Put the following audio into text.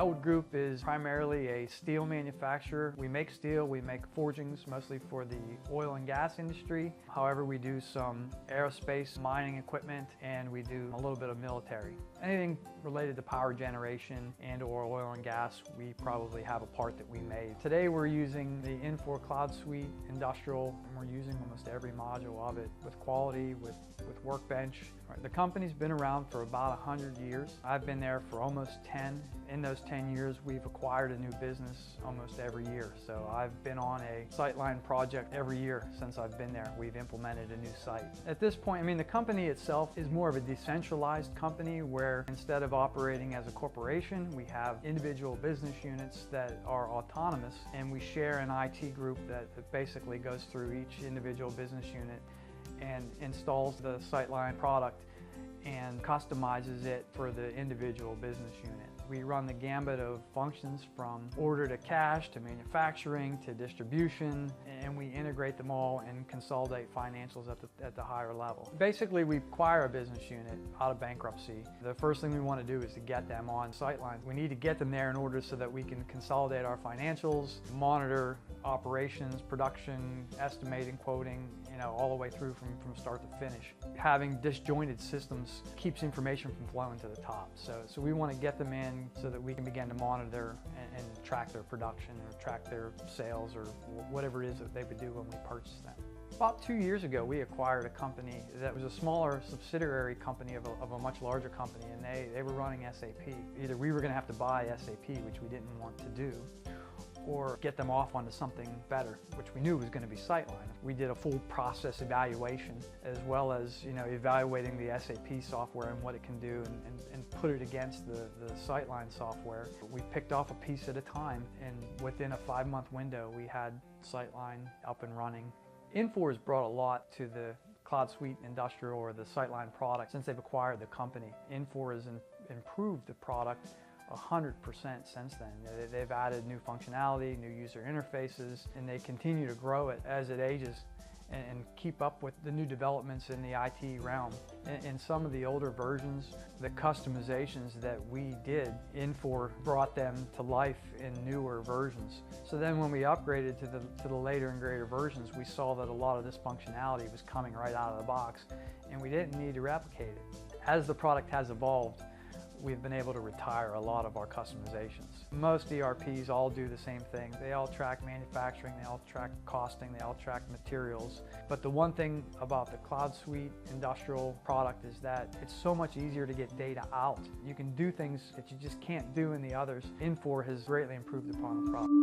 Ellwood Group is primarily a steel manufacturer. We make steel, we make forgings mostly for the oil and gas industry. However, we do some aerospace mining equipment and we do a little bit of military. Anything related to power generation and or oil and gas, we probably have a part that we made. Today we're using the Infor CloudSuite Industrial, and we're using almost every module of it with quality, with Workbench. The company's been around for about 100 years. I've been there for almost 10. In those 10 years, we've acquired a new business almost every year. So I've been on a Syteline project every year since I've been there. We've implemented a new site. At this point, the company itself is more of a decentralized company where instead of operating as a corporation, we have individual business units that are autonomous, and we share an IT group that basically goes through each individual business unit and installs the Syteline product and customizes it for the individual business unit. We run the gambit of functions from order to cash to manufacturing to distribution, and we integrate them all and consolidate financials at the higher level. Basically, we acquire a business unit out of bankruptcy. The first thing we want to do is to get them on Syteline. We need to get them there in order so that we can consolidate our financials, monitor operations, production, estimating, quoting, all the way through from start to finish. Having disjointed systems keeps information from flowing to the top. So we want to get them in so that we can begin to monitor and track their production or track their sales or whatever it is that they would do when we purchase them. About 2 years ago, we acquired a company that was a smaller subsidiary company of a much larger company, and they were running SAP. Either we were going to have to buy SAP, which we didn't want to do, or get them off onto something better, which we knew was going to be Syteline. We did a full process evaluation as well as evaluating the SAP software and what it can do and put it against the Syteline software. We picked off a piece at a time, and within a 5-month window we had Syteline up and running. Infor has brought a lot to the CloudSuite Industrial or the Syteline product since they've acquired the company. Infor has improved the product 100% since then. They've added new functionality, new user interfaces, and they continue to grow it as it ages and keep up with the new developments in the IT realm. In some of the older versions, the customizations that we did, Infor brought them to life in newer versions. So then when we upgraded to the later and greater versions, we saw that a lot of this functionality was coming right out of the box, and we didn't need to replicate it. As the product has evolved, we've been able to retire a lot of our customizations. Most ERPs all do the same thing. They all track manufacturing, they all track costing, they all track materials. But the one thing about the CloudSuite Industrial product is that it's so much easier to get data out. You can do things that you just can't do in the others. Infor has greatly improved upon the product.